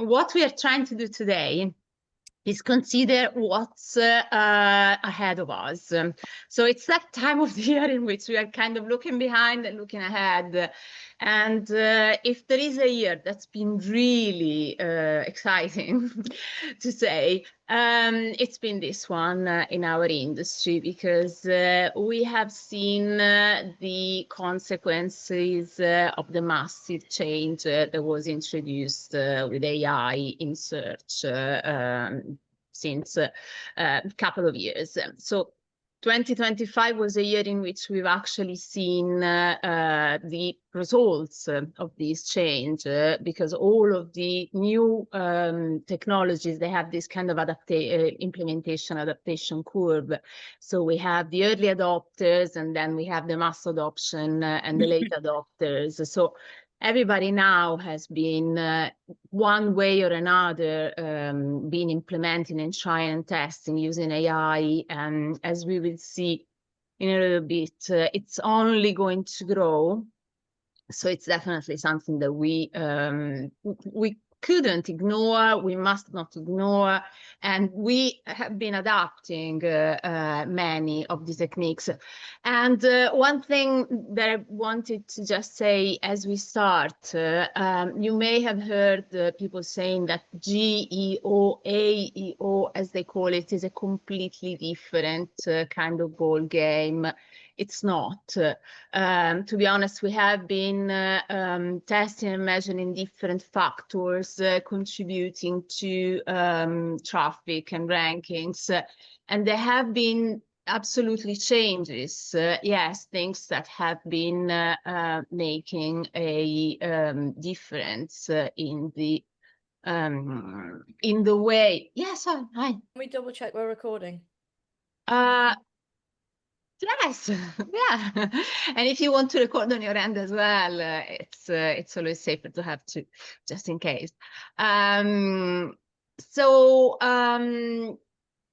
what we are trying to do today is consider what's ahead of us. So it's that time of the year in which we are kind of looking behind and looking ahead. And if there is a year that's been really exciting to say, it's been this one in our industry, because we have seen the consequences of the massive change that was introduced with AI in search since a couple of years. So 2025 was a year in which we've actually seen the results of this change, because all of the new technologies, they have this kind of implementation adaptation curve. So we have the early adopters, and then we have the mass adoption and the late adopters. So everybody now has been one way or another been implementing and trying and testing using AI, and as we will see in a little bit, it's only going to grow. So it's definitely something that we couldn't ignore, we must not ignore, and we have been adapting many of the techniques. And one thing that I wanted to just say as we start, you may have heard people saying that GEO, AEO, as they call it, is a completely different kind of ball game. It's not. To be honest, we have been testing and measuring different factors contributing to traffic and rankings, and there have been absolutely changes. Yes, things that have been making a difference in the way. Yes, hi. Can we double check we're recording? Yes, yeah. And if you want to record on your end as well, it's always safer to have two, just in case.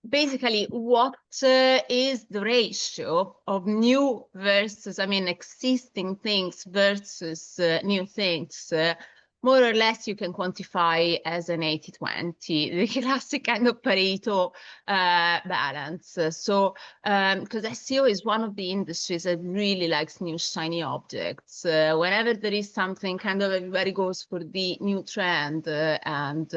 Basically, what is the ratio of new versus, existing things versus new things? More or less, you can quantify as an 80-20, the classic kind of Pareto balance. So, because SEO is one of the industries that really likes new shiny objects. Whenever there is something, kind of everybody goes for the new trend, and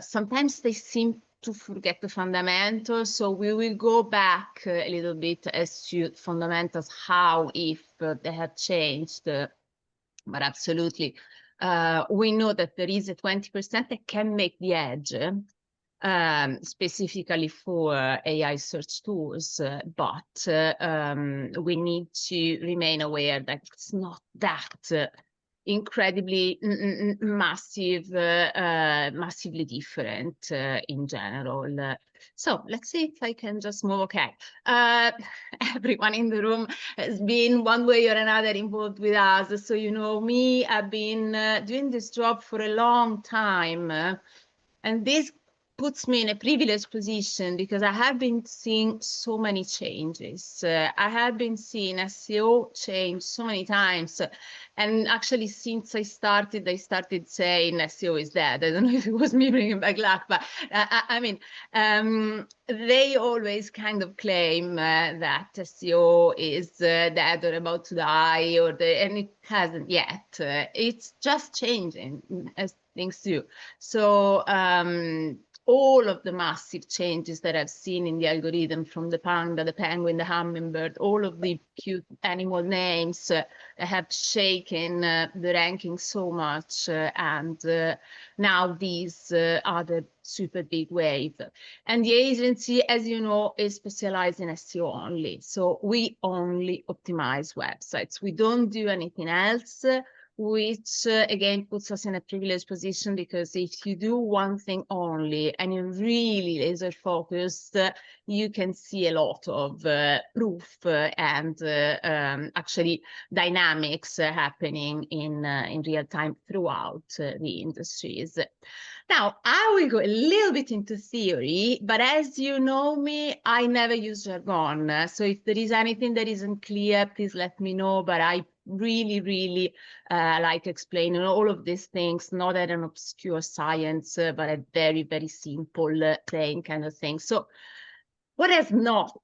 sometimes they seem to forget the fundamentals. So we will go back a little bit as to fundamentals, how, if they have changed, but absolutely. We know that there is a 20% that can make the edge, specifically for AI search tools, but we need to remain aware that it's not that incredibly massively different in general. So let's see if I can just move. Okay. Everyone in the room has been one way or another involved with us. So, you know me, I've been doing this job for a long time. And this puts me in a privileged position because I have been seeing so many changes. I have been seeing SEO change so many times. And actually, since I started saying SEO is dead. I don't know if it was me bringing back luck, but they always kind of claim that SEO is dead or about to die, and it hasn't yet. It's just changing as things do. So all of the massive changes that I've seen in the algorithm, from the panda, the penguin, the hummingbird, all of the cute animal names have shaken the ranking so much, and now these other super big wave. And the agency, as you know, is specialized in SEO only. So we only optimize websites. We don't do anything else, which again puts us in a privileged position, because if you do one thing only and you're really laser focused, you can see a lot of proof and actually dynamics happening in real time throughout the industries. Now, I will go a little bit into theory, but as you know me, I never use jargon. So if there is anything that isn't clear, please let me know, but I really, really like explaining all of these things, not at an obscure science, but a very, very simple, plain kind of thing. So what has not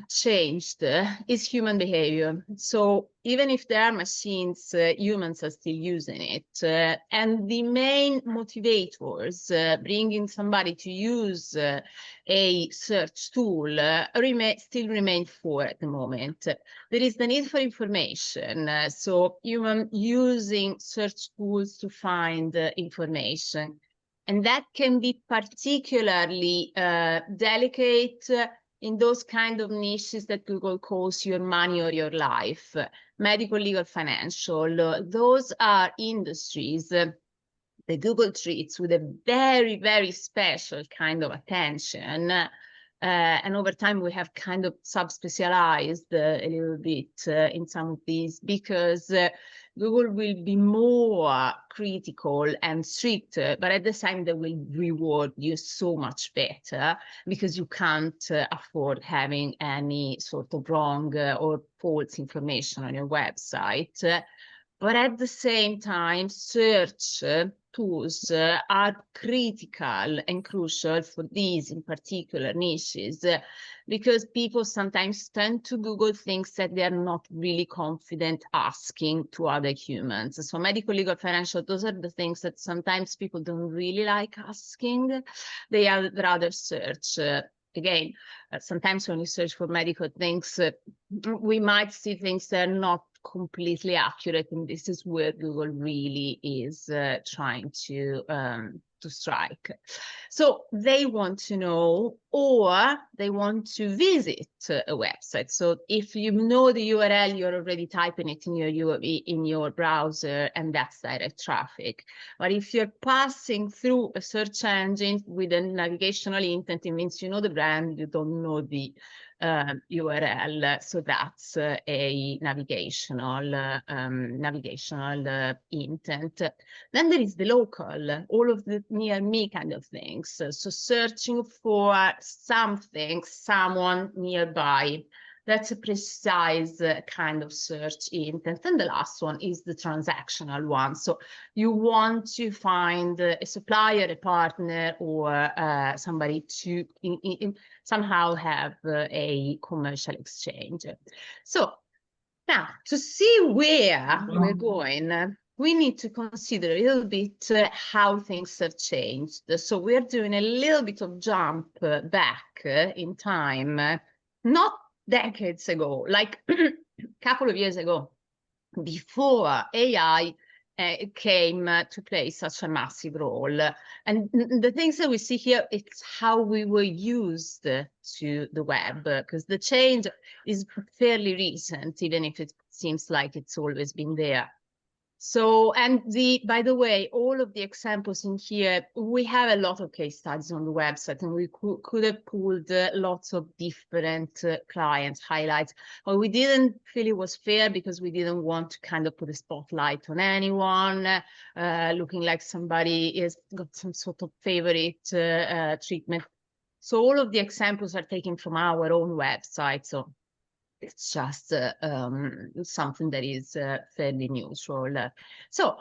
changed is human behavior. So even if there are machines, humans are still using it. And the main motivators bringing somebody to use a search tool still remain four at the moment. There is the need for information. So human using search tools to find information. And that can be particularly delicate in those kind of niches that Google calls your money or your life, medical, legal, financial. Those are industries that Google treats with a very, very special kind of attention. And over time, we have kind of subspecialized a little bit in some of these because Google will be more critical and strict, but at the same, they will reward you so much better because you can't afford having any sort of wrong or false information on your website. But at the same time, search tools are critical and crucial for these in particular niches because people sometimes tend to Google things that they are not really confident asking to other humans. So medical, legal, financial, those are the things that sometimes people don't really like asking. They are rather search. Again, sometimes when you search for medical things, we might see things that are not completely accurate, and this is where Google really is trying to strike. So they want to know, or they want to visit a website. So if you know the URL, you're already typing it in your browser, and that's direct traffic. But if you're passing through a search engine with a navigational intent, it means you know the brand, you don't know the URL. So that's a navigational intent. Then there is the local, all of the near me kind of things. So searching for something, someone nearby. That's a precise kind of search intent. And the last one is the transactional one. So you want to find a supplier, a partner, or somebody to somehow have a commercial exchange. So now to see where we're going, we need to consider a little bit how things have changed. So we're doing a little bit of jump back in time, not decades ago, like a couple of years ago, before AI came to play such a massive role. And the things that we see here, it's how we were used to the web, because the change is fairly recent, even if it seems like it's always been there. So, and by the way, all of the examples in here, we have a lot of case studies on the website, and we could have pulled lots of different clients highlights, but we didn't feel it was fair because we didn't want to kind of put a spotlight on anyone, looking like somebody has got some sort of favorite treatment. So all of the examples are taken from our own website. So it's just something that is fairly neutral. So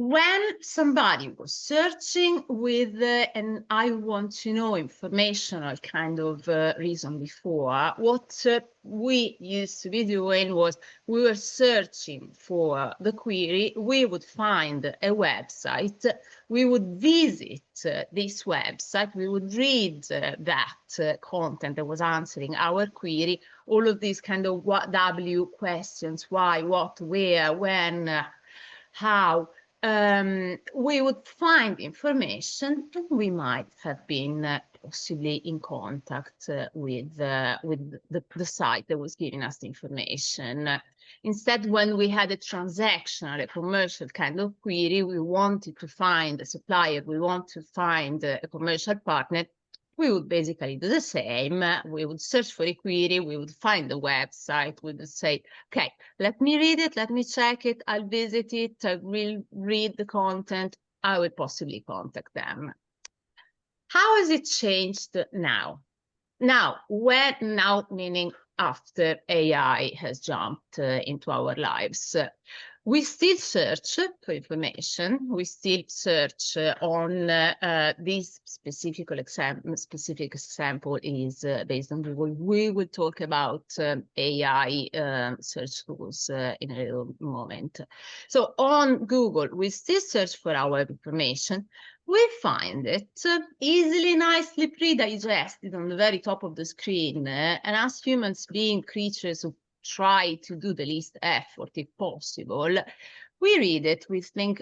when somebody was searching with an I want to know informational kind of reason before, what we used to be doing was we were searching for the query, we would find a website, we would visit this website, we would read that content that was answering our query, all of these kind of what W questions, why, what, where, when, how. We would find information, and we might have been possibly in contact with the site that was giving us the information. Instead, when we had a transactional, a commercial kind of query, we wanted to find a supplier, we want to find a commercial partner, we would basically do the same. We would search for a query, we would find the website, we would say, okay, let me read it, let me check it, I'll visit it, I will read the content, I will possibly contact them. How has it changed now? Now meaning after AI has jumped into our lives. We still search for information. We still search on this specific example is based on Google. We will talk about AI search tools in a little moment. So on Google, we still search for our information. We find it easily, nicely pre-digested on the very top of the screen. And as humans being creatures who try to do the least effort if possible, we read it, we think,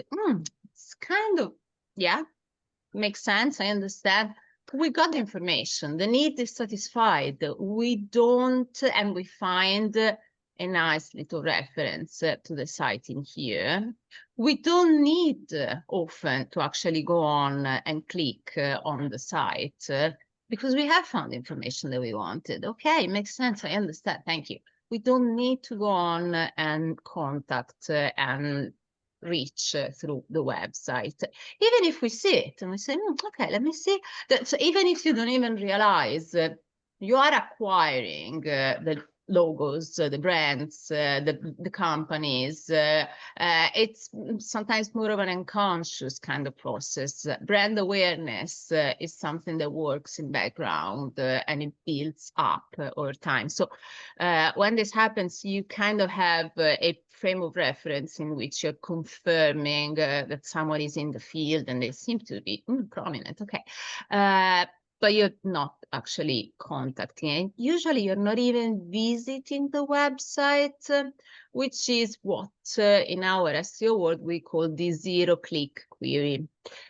it's kind of, yeah, makes sense, I understand. We got the information, the need is satisfied. We don't, and we find a nice little reference to the site in here. We don't need often to actually go on and click on the site because we have found information that we wanted. Okay, makes sense, I understand, thank you. We don't need to go on and contact and reach through the website. Even if we see it and we say, okay, let me see. So even if you don't even realize you are acquiring the logos, the brands, the companies, it's sometimes more of an unconscious kind of process. Brand awareness is something that works in background and it builds up over time. So when this happens, you kind of have a frame of reference in which you're confirming that someone is in the field and they seem to be prominent. Okay. But you're not actually contacting. And usually you're not even visiting the website, which is what in our SEO world we call the zero-click query.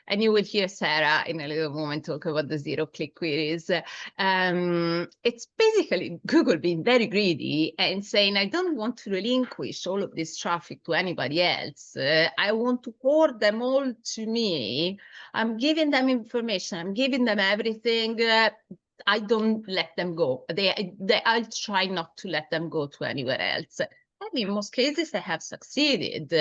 And you will hear Sarah in a little moment talk about the zero-click queries. It's basically Google being very greedy and saying, I don't want to relinquish all of this traffic to anybody else. I want to hoard them all to me. I'm giving them information. I'm giving them everything. I don't let them go. I'll try not to let them go to anywhere else. And in most cases, I have succeeded.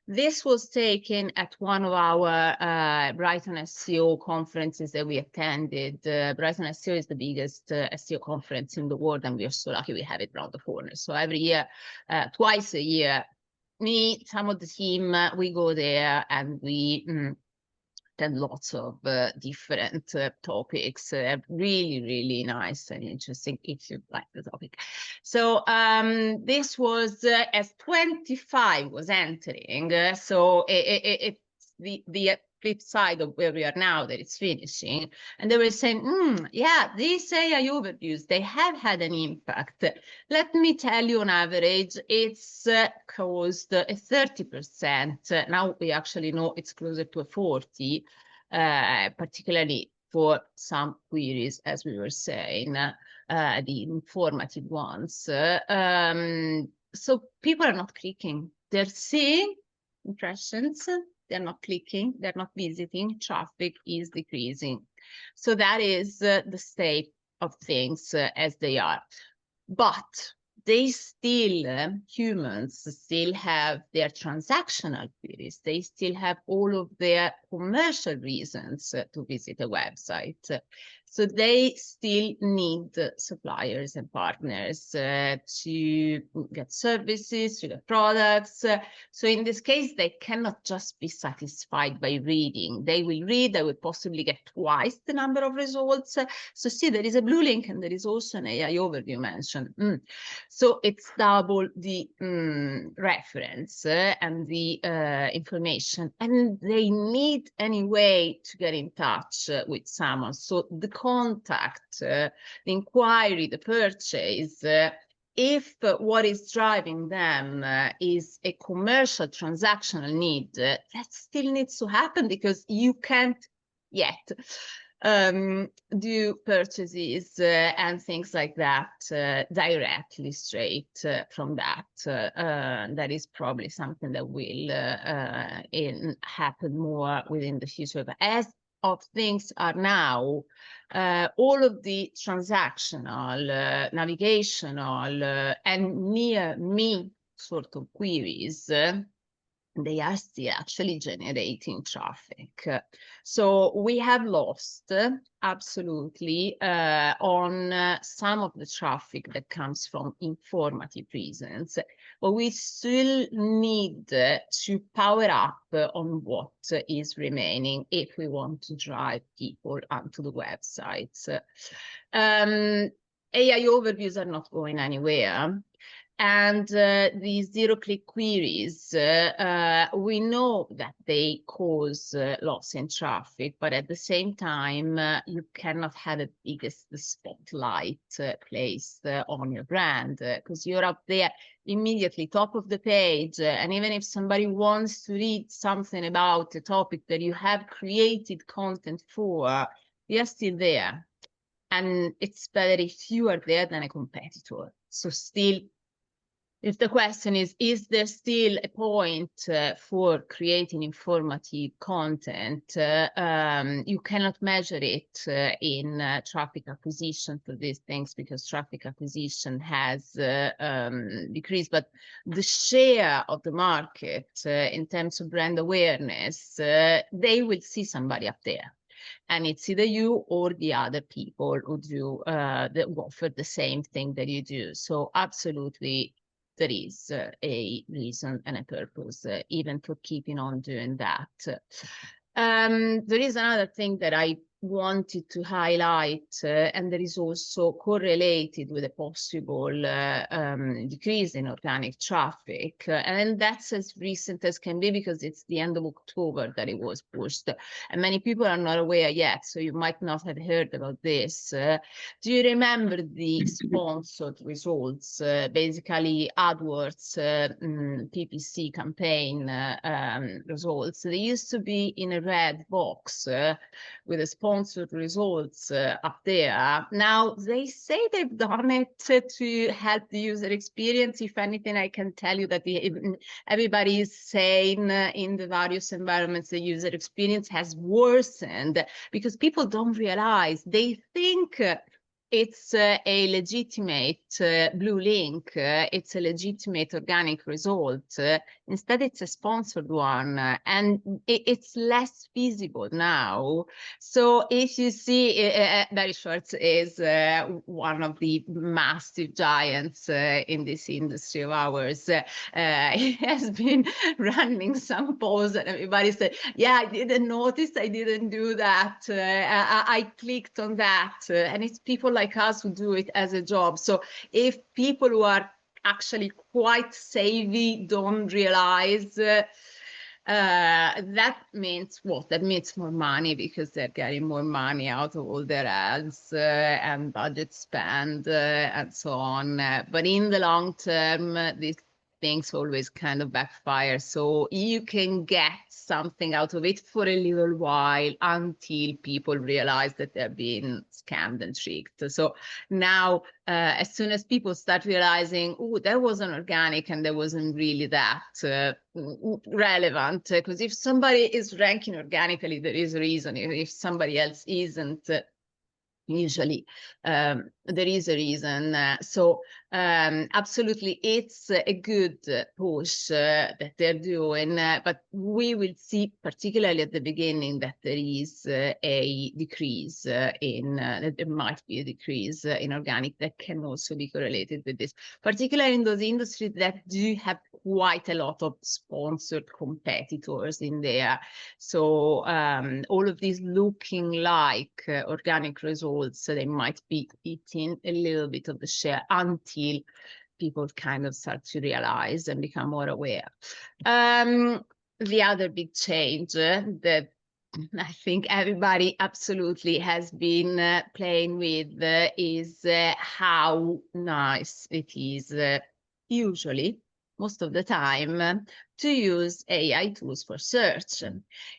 This was taken at one of our Brighton SEO conferences that we attended. Brighton SEO is the biggest SEO conference in the world, and we are so lucky we have it around the corner. So every year, twice a year, me, some of the team, we go there and we and lots of different topics, really, really nice and interesting if you like the topic. So this was as 25 was entering, so it's the flip side of where we are now that it's finishing. And they were saying, yeah, these AI overviews, they have had an impact. Let me tell you, on average, it's caused a 30%. Now we actually know it's closer to a 40, particularly for some queries, as we were saying, the informative ones. So people are not clicking. They're seeing impressions, they're not clicking, they're not visiting, traffic is decreasing. So that is the state of things as they are. But they still, humans still have their transactional queries. They still have all of their commercial reasons to visit a website. So they still need suppliers and partners to get services, to get products. So in this case, they cannot just be satisfied by reading. They will read, they will possibly get twice the number of results. So see, there is a blue link and there is also an AI overview mentioned. So it's double the reference and the information. And they need any way to get in touch with someone. So the contact, the inquiry, the purchase, if what is driving them is a commercial transactional need, that still needs to happen because you can't yet do purchases and things like that directly straight from that. That is probably something that will happen more within the future. But as of things are now, all of the transactional, navigational, and near me sort of queries they are still actually generating traffic. So we have lost absolutely on some of the traffic that comes from informative reasons, but we still need to power up on what is remaining if we want to drive people onto the websites. AI overviews are not going anywhere. And these zero-click queries, we know that they cause loss in traffic, but at the same time, you cannot have the biggest spotlight placed on your brand because you're up there immediately top of the page. And even if somebody wants to read something about a topic that you have created content for, you're still there. And it's better if you are there than a competitor. So still, if the question is there still a point for creating informative content? You cannot measure it in traffic acquisition for these things because traffic acquisition has decreased, but the share of the market in terms of brand awareness, they will see somebody up there. And it's either you or the other people who do that offer the same thing that you do. So absolutely, there is a reason and a purpose, even for keeping on doing that. There is another thing that I wanted to highlight, and that is also correlated with a possible decrease in organic traffic. And that's as recent as can be because it's the end of October that it was pushed. And many people are not aware yet, so you might not have heard about this. Do you remember the sponsored results? Basically, AdWords PPC campaign results. They used to be in a red box with the sponsored results up there. Now, they say they've done it to help the user experience. If anything, I can tell you that everybody is saying in the various environments, the user experience has worsened because people don't realize. They think it's a legitimate blue link. It's a legitimate organic result. Instead, it's a sponsored one, and it's less visible now. So if you see, Barry Schwartz is one of the massive giants in this industry of ours. He has been running some polls, and everybody said, yeah, I didn't notice, I didn't do that. I clicked on that. And it's people like us who do it as a job. So if people who are actually quite savvy don't realize, that means what? That means more money because they're getting more money out of all their ads and budget spend and so on. But in the long term, these things always kind of backfire. So you can get something out of it for a little while until people realize that they're being scammed and tricked. So now, as soon as people start realizing, oh, that wasn't organic and that wasn't really that relevant, because if somebody is ranking organically, there is a reason. If somebody else isn't, usually there is a reason. So absolutely, it's a good push that they're doing, but we will see, particularly at the beginning, that there is a decrease in, there might be a decrease in organic that can also be correlated with this, particularly in those industries that do have quite a lot of sponsored competitors in there. So all of these looking like organic results, so they might be eating a little bit of the share until people kind of start to realize and become more aware. The other big change that I think everybody absolutely has been playing with is how nice it is, usually, most of the time, to use AI tools for search.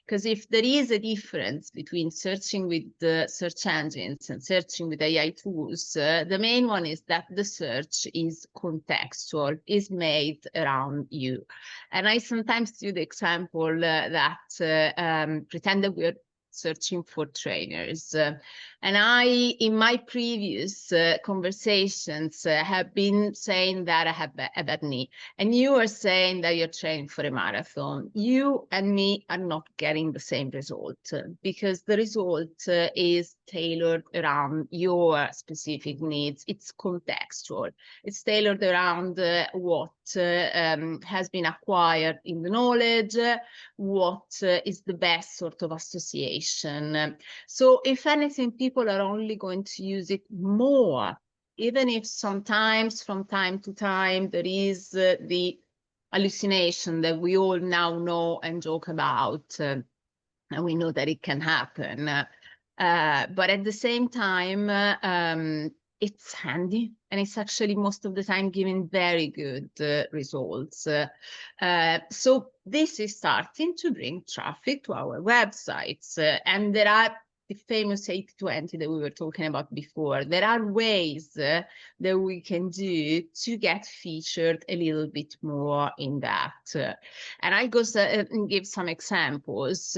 Because if there is a difference between searching with the search engines and searching with AI tools, the main one is that the search is contextual, is made around you. And I sometimes do the example that pretend that we're searching for trainers. And I, in my previous conversations, have been saying that I have a bad knee. And you are saying that you're training for a marathon. You and me are not getting the same result because the result is tailored around your specific needs. It's contextual. It's tailored around what has been acquired in the knowledge, what is the best sort of association. So if anything, people are only going to use it more, even if sometimes from time to time there is the hallucination that we all now know and joke about, and we know that it can happen. But at the same time, it's handy, and it's actually most of the time giving very good results. So this is starting to bring traffic to our websites, and there are the famous 80-20 that we were talking about before. There are ways that we can do to get featured a little bit more in that. And I'll go give some examples,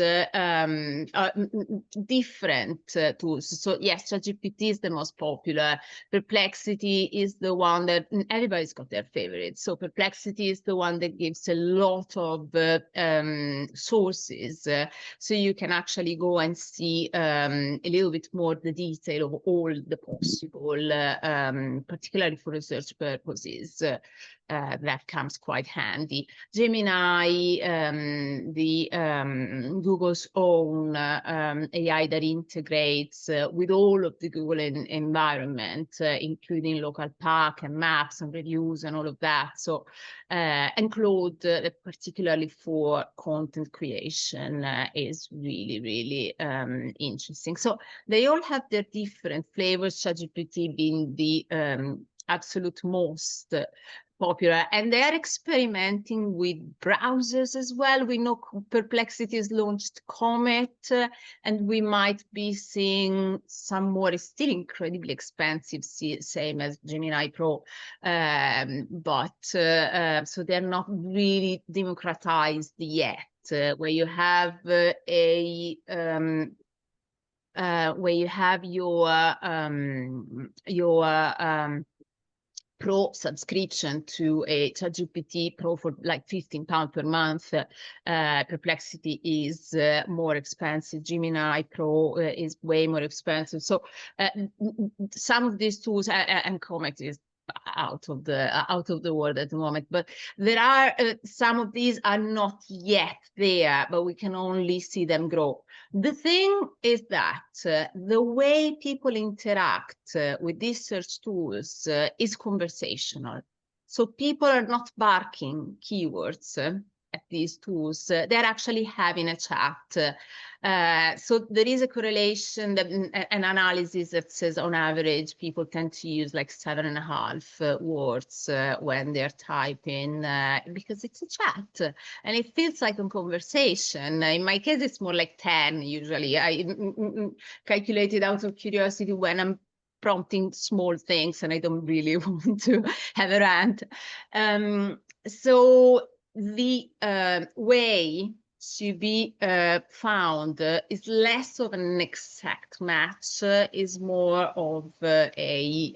different tools. So yes, ChatGPT is the most popular. Perplexity is the one that everybody's got their favorites. So Perplexity is the one that gives a lot of sources. So you can actually go and see a little bit more the detail of all the possible, particularly for research purposes. That comes quite handy. Gemini, Google's own AI that integrates with all of the Google environment, including local pack and maps and reviews and all of that. So, and Claude, particularly for content creation, is really, really interesting. So they all have their different flavors, ChatGPT being the absolute most popular, and they are experimenting with browsers as well. We know Perplexity has launched Comet, and we might be seeing some more, still incredibly expensive, same as Gemini Pro, but so they're not really democratized yet, where you have where you have your Pro subscription to a ChatGPT Pro for like £15 per month. Perplexity is more expensive. Gemini Pro is way more expensive. So some of these tools, and Comet is out of the world at the moment, but there are some of these are not yet there, but we can only see them grow. The thing is that the way people interact with these search tools is conversational. So people are not barking keywords at these tools. They're actually having a chat. So there is a correlation, that an analysis that says on average people tend to use like 7.5 words when they're typing, because it's a chat and it feels like a conversation. In my case, it's more like 10 usually. I calculated out of curiosity when I'm prompting small things and I don't really want to have a rant. So the way to be found is less of an exact match, is more of a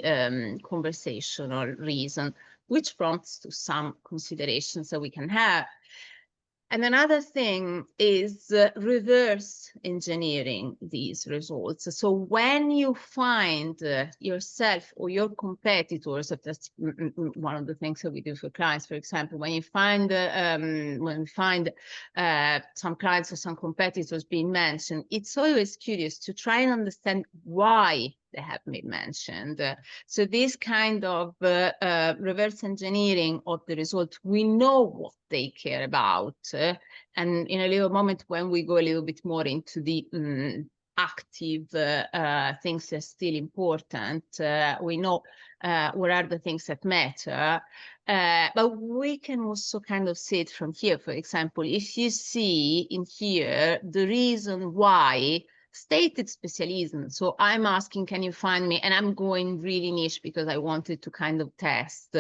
conversational reason, which prompts to some considerations that we can have. And another thing is reverse engineering these results. So when you find yourself or your competitors, that's one of the things that we do for clients, for example, when we find some clients or some competitors being mentioned, it's always curious to try and understand why they have been mentioned. So this kind of reverse engineering of the result, we know what they care about. And in a little moment, when we go a little bit more into the active things that are still important, we know what are the things that matter. But we can also kind of see it from here. For example, if you see in here the reason why stated specialism. So I'm asking, can you find me? And I'm going really niche because I wanted to kind of test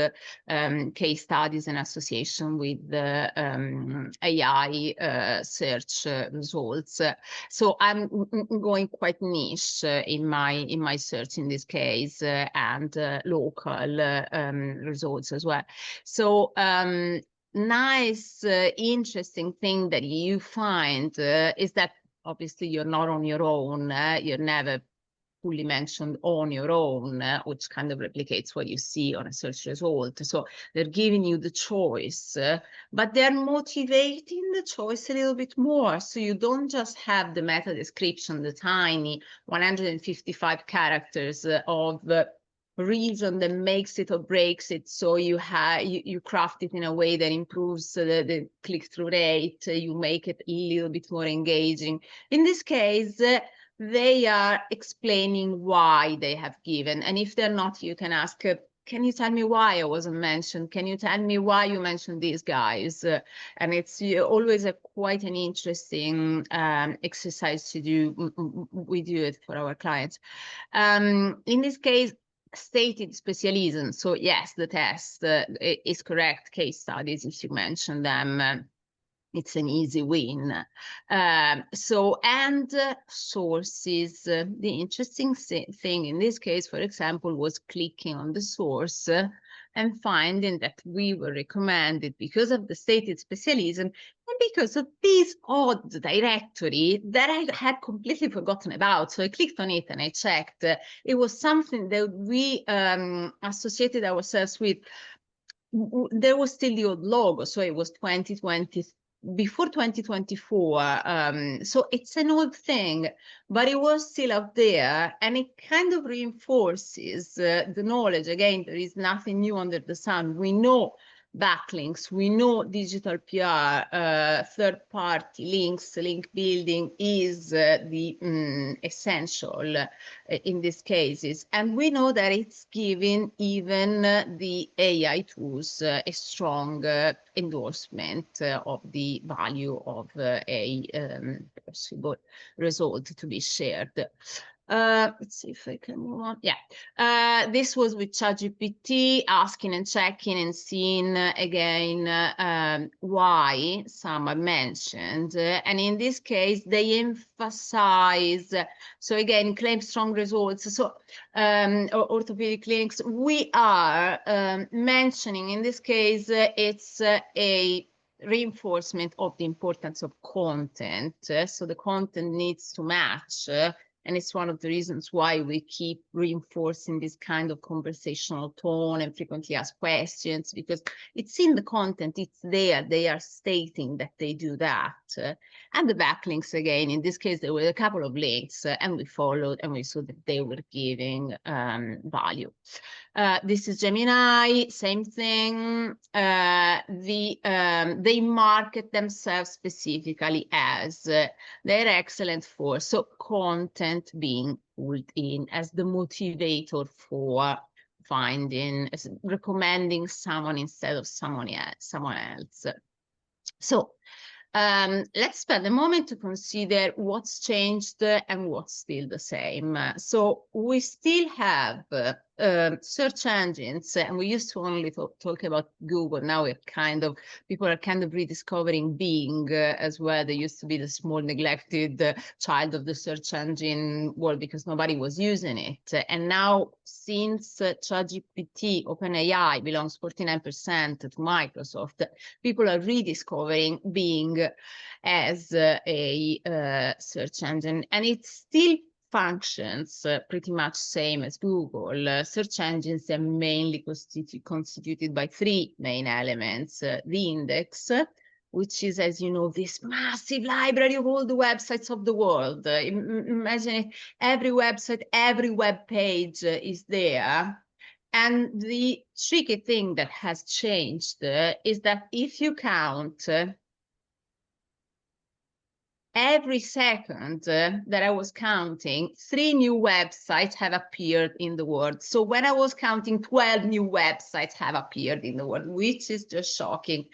case studies in association with the AI search results. So I'm going quite niche in my search in this case, and local results as well. So nice, interesting thing that you find is that obviously you're not on your own. You're never fully mentioned on your own, which kind of replicates what you see on a search result. So they're giving you the choice, but they're motivating the choice a little bit more. So you don't just have the meta description, the tiny 155 characters of the region that makes it or breaks it. So you craft it in a way that improves the click-through rate. You make it a little bit more engaging. In this case, they are explaining why they have given. And if they're not, you can ask, can you tell me why I wasn't mentioned? Can you tell me why you mentioned these guys? And it's always quite an interesting exercise to do. We do it for our clients. In this case, stated specialism. So yes, the test is correct. Case studies, if you mention them, it's an easy win. And sources. The interesting thing in this case, for example, was clicking on the source and finding that we were recommended because of the stated specialism and because of this odd directory that I had completely forgotten about. So I clicked on it and I checked. It was something that we associated ourselves with. There was still the old logo, so it was 2020, before 2024. So it's an old thing, but it was still out there, and it kind of reinforces the knowledge. Again, there is nothing new under the sun. We know backlinks, we know digital PR, third-party links, link building is the essential in these cases. And we know that it's giving even the AI tools a strong endorsement of the value of a possible result to be shared. Let's see if I can move on. Yeah, this was with ChatGPT, asking and checking and seeing again why some are mentioned. And in this case, they emphasize, so again, claim strong results. So orthopedic clinics, we are mentioning in this case, it's a reinforcement of the importance of content. So the content needs to match. And it's one of the reasons why we keep reinforcing this kind of conversational tone and frequently asked questions, because it's in the content, it's there, they are stating that they do that. And the backlinks, again, in this case, there were a couple of links and we followed and we saw that they were giving value. This is Gemini, same thing. They market themselves specifically as they're excellent for, so content being pulled in as the motivator for finding, recommending someone instead of someone else. So let's spend a moment to consider what's changed and what's still the same. So we still have search engines, and we used to only talk about Google. Now people are kind of rediscovering Bing as well. They used to be the small neglected child of the search engine world because nobody was using it. And now, since ChatGPT, OpenAI belongs 49% to Microsoft, people are rediscovering Bing as a search engine, and it still functions pretty much same as Google. Search engines are mainly constituted by three main elements. The index, which is, as you know, this massive library of all the websites of the world. Imagine it, every website, every web page is there. And the tricky thing that has changed is that if you count every second that I was counting, 3 new websites have appeared in the world. So when I was counting, 12 new websites have appeared in the world, which is just shocking.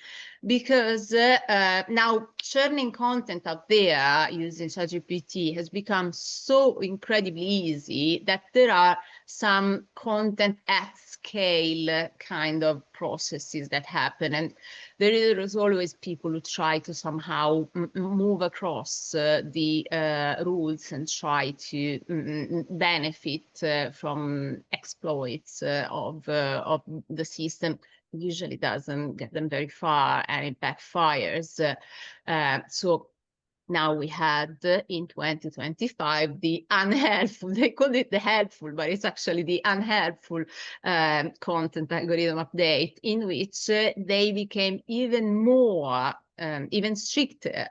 because now churning content out there using ChatGPT has become so incredibly easy that there are some content at scale kind of processes that happen, and there is always people who try to somehow move across the rules and try to benefit from exploits of the system. Usually doesn't get them very far, and it backfires. So now we had in 2025 the unhelpful, they called it the helpful, but it's actually the unhelpful content algorithm update, in which they became even more, even stricter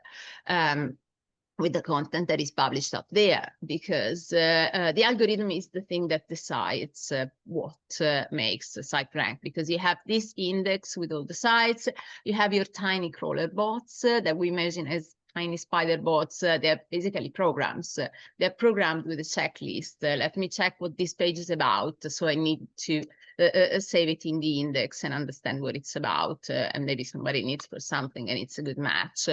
with the content that is published up there, because the algorithm is the thing that decides what makes a site rank, because you have this index with all the sites, you have your tiny crawler bots that we imagine as tiny spider bots. They're basically programs. They're programmed with a checklist. Let me check what this page is about, so I need to save it in the index and understand what it's about, and maybe somebody needs for something and it's a good match.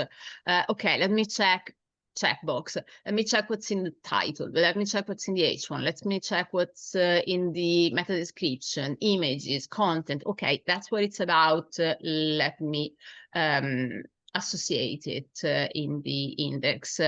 Okay, let me checkbox. Let me check what's in the title. Let me check what's in the H1. Let me check what's in the meta description, images, content. Okay, that's what it's about. Let me associate it in the index.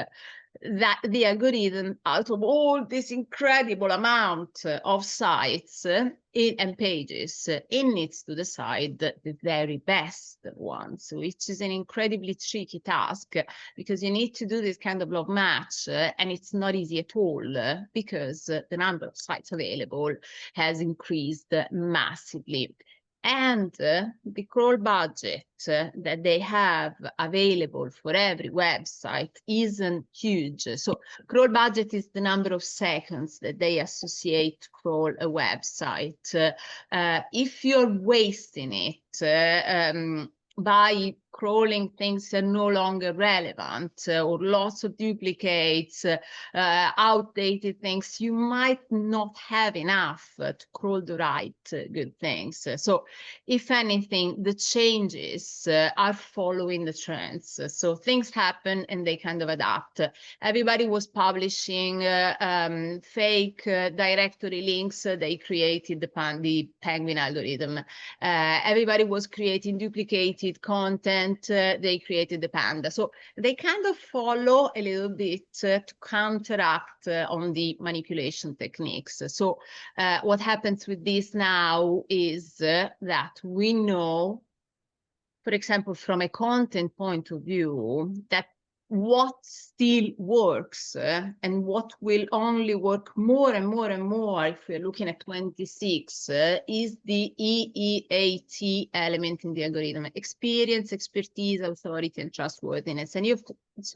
That the algorithm, out of all this incredible amount of sites and pages, it needs to decide the very best ones, which is an incredibly tricky task, because you need to do this kind of log match, and it's not easy at all, because the number of sites available has increased massively. And the crawl budget that they have available for every website isn't huge. So crawl budget is the number of seconds that they associate to crawl a website. If you're wasting it by crawling things that are no longer relevant, or lots of duplicates, outdated things, you might not have enough to crawl the right good things. So if anything, the changes are following the trends. So things happen and they kind of adapt. Everybody was publishing fake directory links. They created the Penguin algorithm. Everybody was creating duplicated content. They created the Panda. So they kind of follow a little bit to counteract on the manipulation techniques. So what happens with this now is that we know, for example, from a content point of view, that what still works and what will only work more and more and more if we're looking at 26 is the EEAT element in the algorithm: experience, expertise, authority, and trustworthiness. And you've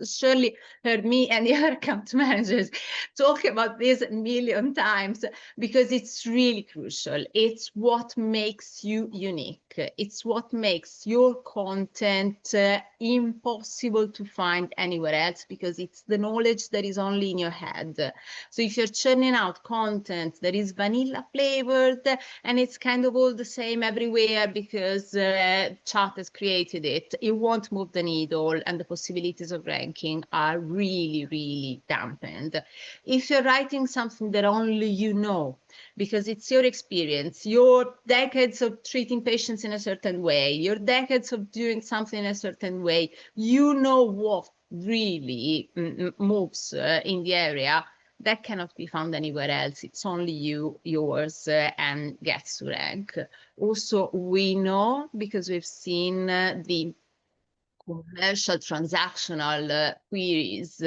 surely heard me and the other account managers talk about this a million times, because it's really crucial. It's what makes you unique. It's what makes your content impossible to find anywhere else, because it's the knowledge that is only in your head. So if you're churning out content that is vanilla flavored and it's kind of all the same everywhere because chat has created it, it won't move the needle, and the possibilities of ranking are really, really dampened. If you're writing something that only you know, because it's your experience, your decades of treating patients in a certain way, your decades of doing something in a certain way, you know what really moves in the area, that cannot be found anywhere else. It's only yours, and gets to rank. Also, we know, because we've seen the commercial transactional queries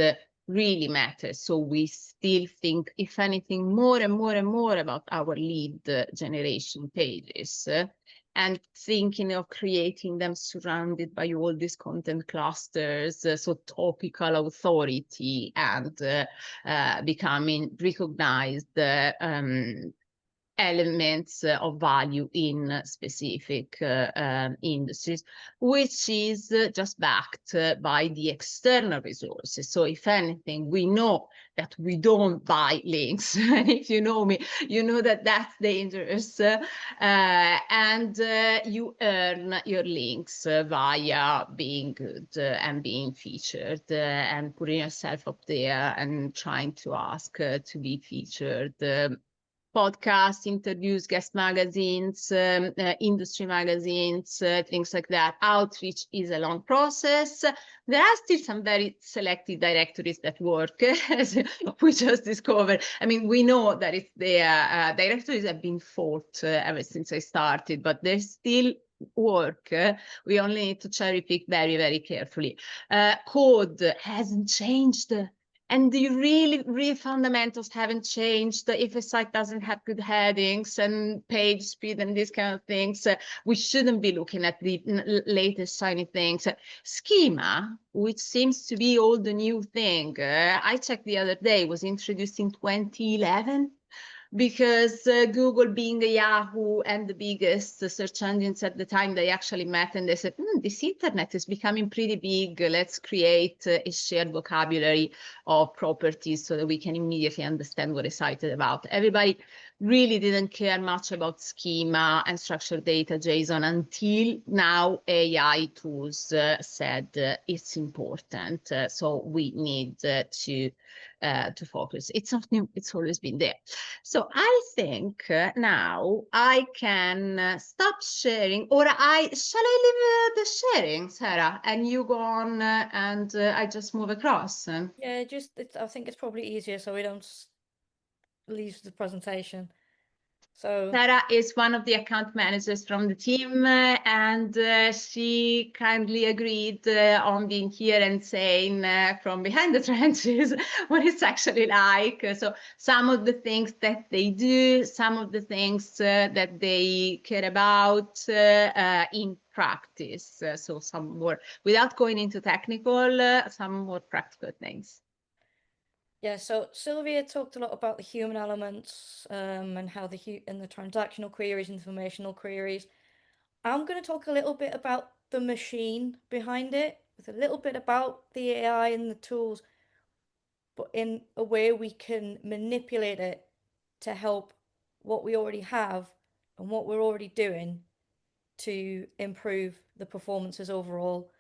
really matter. So we still think, if anything, more and more and more about our lead generation pages, and thinking of creating them surrounded by all these content clusters, so topical authority, and becoming recognized elements of value in specific industries, which is just backed by the external resources. So if anything, we know that we don't buy links. And if you know me, you know that that's dangerous. And you earn your links via being good and being featured and putting yourself up there and trying to ask to be featured. Podcasts, interviews, guest magazines, industry magazines, things like that. Outreach is a long process. There are still some very selected directories that work, as we just discovered. I mean, we know that it's there. Directories have been fought ever since I started, but they still work. We only need to cherry pick very, very carefully. Code hasn't changed. And the really fundamentals haven't changed. If a site doesn't have good headings and page speed and these kind of things, we shouldn't be looking at the latest shiny things. Schema, which seems to be all the new thing, I checked the other day, was introduced in 2011. Because Google, being a Yahoo and the biggest search engines at the time, they actually met and they said, this internet is becoming pretty big. Let's create a shared vocabulary of properties so that we can immediately understand what a site is about. Everybody really didn't care much about schema and structured data, JSON, until now AI tools said it's important. So we need to focus. It's not new, it's always been there. So I think now I can stop sharing, or shall I leave the sharing, Sarah, and you go on and I just move across? Yeah, I think it's probably easier so we don't leave the presentation. So Sarah is one of the account managers from the team, and she kindly agreed on being here and saying from behind the trenches what it's actually like. So some of the things that they do, some of the things that they care about in practice. So some more, without going into technical, some more practical things. yeah, so Sylvia talked a lot about the human elements and how the transactional queries, informational queries. I'm going to talk a little bit about the machine behind it, with a little bit about the AI and the tools, but in a way we can manipulate it to help what we already have and what we're already doing to improve the performances overall.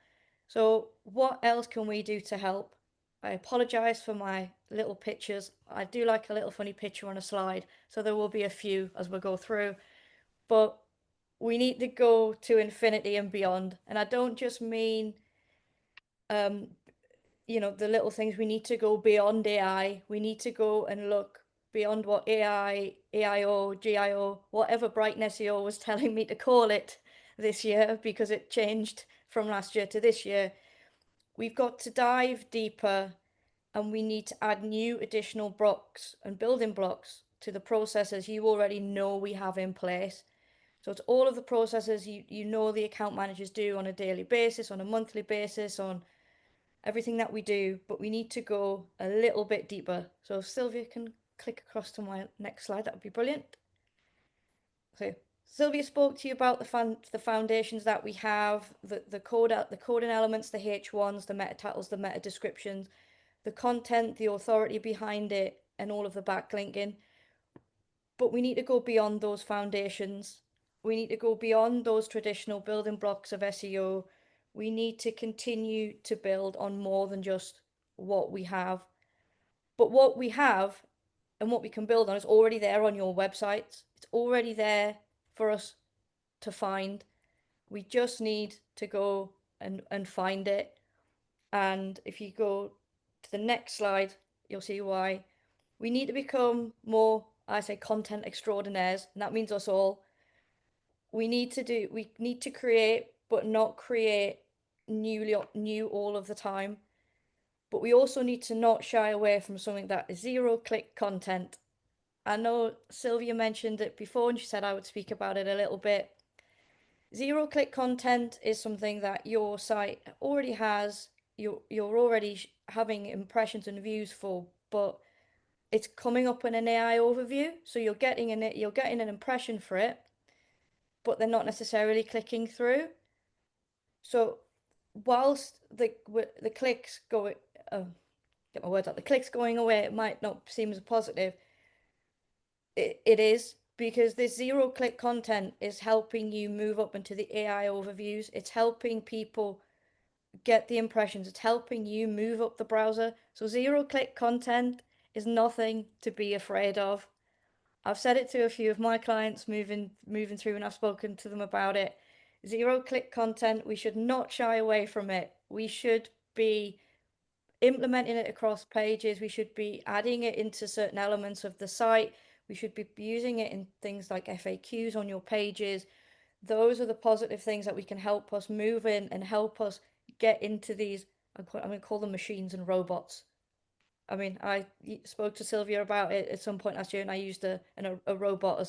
So what else can we do to help? I apologize for my little pictures. I do like a little funny picture on a slide, so there will be a few as we go through. But we need to go to infinity and beyond. And I don't just mean, the little things. We need to go beyond AI. We need to go and look beyond what AI, AIO, GIO, whatever Brighton SEO was telling me to call it this year, because it changed from last year to this year. We've got to dive deeper, and we need to add new additional blocks and building blocks to the processes you already know we have in place. So it's all of the processes you know the account managers do on a daily basis, on a monthly basis, on everything that we do, but we need to go a little bit deeper. So if Sylvia can click across to my next slide, that would be brilliant. So Sylvia spoke to you about the foundations that we have, the coding elements, the H1s, the meta titles, the meta descriptions, the content, the authority behind it, and all of the backlinking. But we need to go beyond those foundations. We need to go beyond those traditional building blocks of SEO. We need to continue to build on more than just what we have. But what we have and what we can build on is already there on your website. It's already there for us to find. We just need to go and find it. And if you go to the next slide, you'll see why. We need to become more, I say, content extraordinaires, and that means us all. We need to create, but not create new all of the time. But we also need to not shy away from something that is zero-click content. I know Sylvia mentioned it before, and she said I would speak about it a little bit. Zero-click content is something that your site already has, you're already having impressions and views for, but it's coming up in an AI overview, so you're getting an impression for it, but they're not necessarily clicking through. So whilst the clicks go, get my words out, the clicks going away, it might not seem as positive. It is, because this zero click content is helping you move up into the AI overviews. It's helping people get the impressions. It's helping you move up the browser. So zero click content is nothing to be afraid of. I've said it to a few of my clients moving through, and I've spoken to them about it. Zero click content, we should not shy away from it. We should be implementing it across pages. We should be adding it into certain elements of the site. We should be using it in things like FAQs on your pages. Those are the positive things that we can help us move in and help us get into these. I'm going to call them machines and robots. I mean, I spoke to Sylvia about it at some point last year, and I used a robot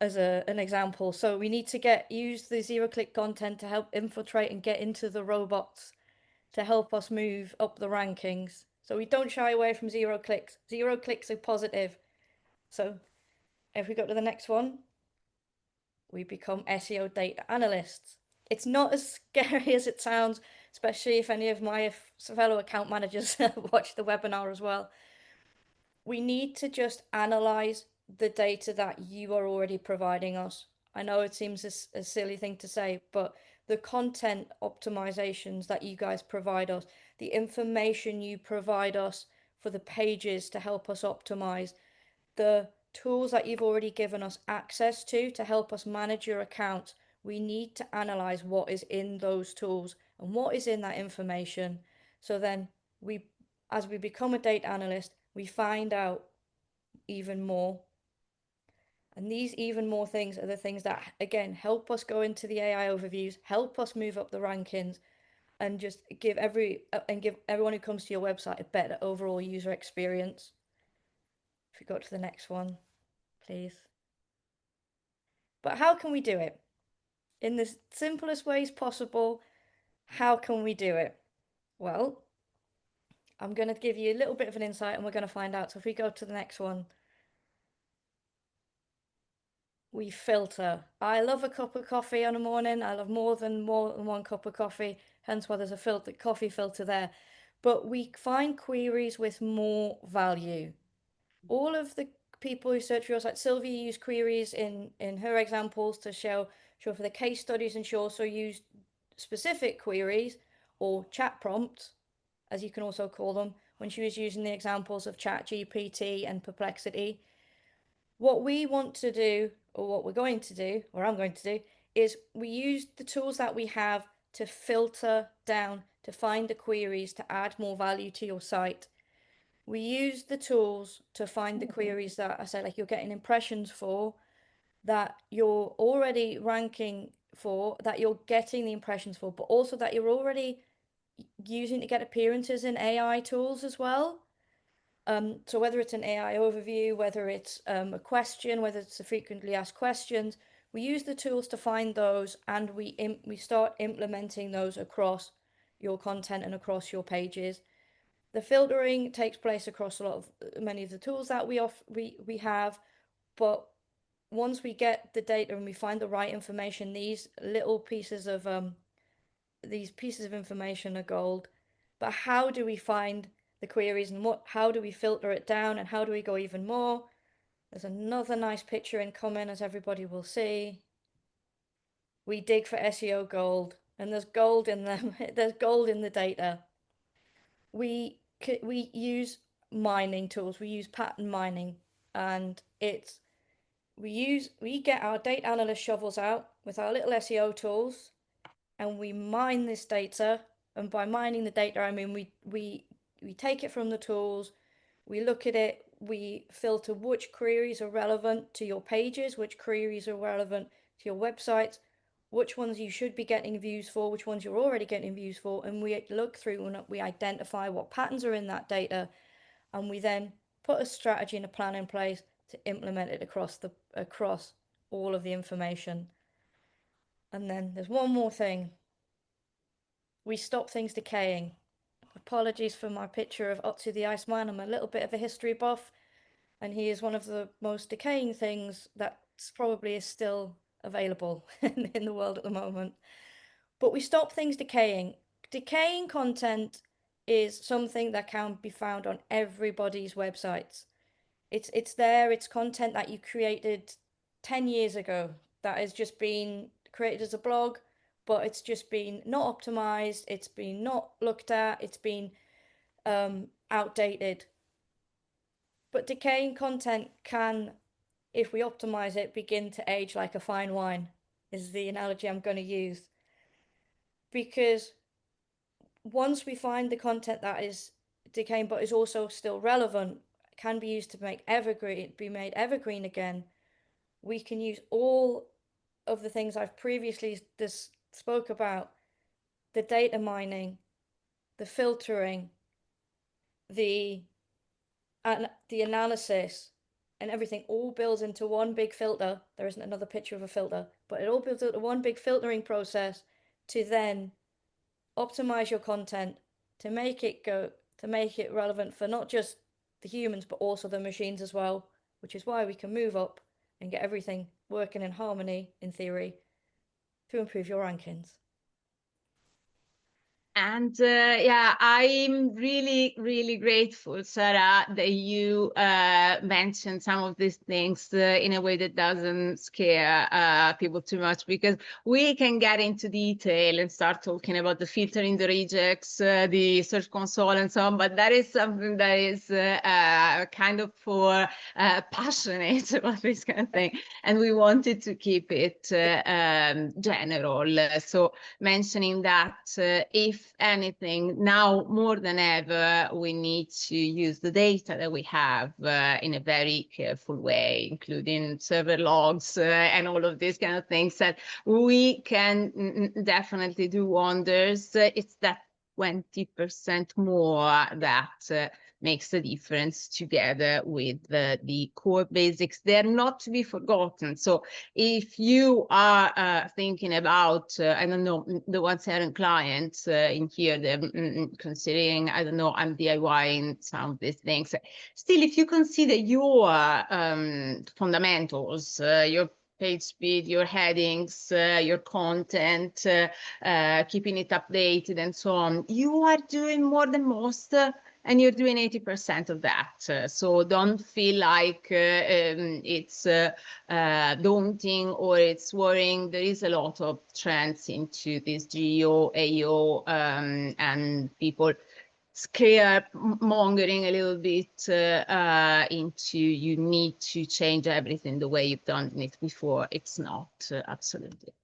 as an example. So we need to use the zero click content to help infiltrate and get into the robots to help us move up the rankings. So we don't shy away from zero clicks. Zero clicks are positive. So if we go to the next one, we become SEO data analysts. It's not as scary as it sounds, especially if any of my fellow account managers watch the webinar as well. We need to just analyze the data that you are already providing us. I know it seems a silly thing to say, but the content optimizations that you guys provide us, the information you provide us for the pages to help us optimize, the tools that you've already given us access to help us manage your account, we need to analyze what is in those tools and what is in that information. So then as we become a data analyst, we find out even more. And these even more things are the things that, again, help us go into the AI overviews, help us move up the rankings, and just give everyone who comes to your website a better overall user experience. If we go to the next one, please. But how can we do it? In the simplest ways possible, how can we do it? Well, I'm going to give you a little bit of an insight and we're going to find out. So if we go to the next one, we filter. I love a cup of coffee on a morning. I love more than one cup of coffee, hence why there's a coffee filter there. But we find queries with more value. All of the people who search for your site, Sylvia used queries in her examples to show for the case studies, and she also used specific queries or chat prompts, as you can also call them, when she was using the examples of ChatGPT and Perplexity. What we want to do, or what we're going to do, or I'm going to do, is we use the tools that we have to filter down to find the queries to add more value to your site. We use the tools to find the queries that I say, like, you're getting impressions for, that you're already ranking for, that you're getting the impressions for, but also that you're already using to get appearances in AI tools as well. So whether it's an AI overview, whether it's a question, whether it's the frequently asked questions, we use the tools to find those, and we start implementing those across your content and across your pages. The filtering takes place across many of the tools that we have, but once we get the data and we find the right information, these pieces of information are gold. But how do we find the queries, and how do we filter it down, and how do we go even more? There's another nice picture incoming, as everybody will see. We dig for SEO gold, and there's gold in them. There's gold in the data. We use mining tools. We use pattern mining, and we get our data analyst shovels out with our little SEO tools, and we mine this data. And by mining the data, I mean we take it from the tools, we look at it, we filter which queries are relevant to your pages, which queries are relevant to your websites, which ones you should be getting views for, which ones you're already getting views for, and we look through and we identify what patterns are in that data, and we then put a strategy and a plan in place to implement it across all of the information. And then there's one more thing. We stop things decaying. Apologies for my picture of Otzi the Iceman. I'm a little bit of a history buff, and he is one of the most decaying things that probably is still available in the world at the moment. But we stop things decaying. Decaying content is something that can be found on everybody's websites. It's there, it's content that you created 10 years ago that has just been created as a blog, but it's just been not optimized, it's been not looked at, it's been outdated. But decaying content can, if we optimize it, begin to age like a fine wine, is the analogy I'm going to use. Because once we find the content that is decaying but is also still relevant, can be used to make be made evergreen again, we can use all of the things I've previously spoke about: the data mining, the filtering, the analysis, and everything all builds into one big filter. There isn't another picture of a filter, but it all builds into one big filtering process to then optimize your content to make it relevant for not just the humans but also the machines as well, which is why we can move up and get everything working in harmony in theory to improve your rankings. And yeah, I'm really, really grateful, Sarah, that you mentioned some of these things in a way that doesn't scare people too much, because we can get into detail and start talking about the filtering, the regex, the search console and so on, but that is something that is kind of for passionate about this kind of thing. And we wanted to keep it general. So mentioning that if anything, now more than ever, we need to use the data that we have in a very careful way, including server logs and all of these kind of things that we can definitely do wonders. It's that 20% more that makes the difference, together with the core basics. They're not to be forgotten. So if you are thinking about, I don't know, the 1,000 clients in here, they're considering, I don't know, I'm DIYing some of these things. Still, if you consider your fundamentals, your page speed, your headings, your content, keeping it updated and so on, you are doing more than most. And you're doing 80% of that. So don't feel like it's daunting or it's worrying. There is a lot of trends into this geo, AO, and people scaremongering a little bit into you need to change everything the way you've done it before. It's not, absolutely.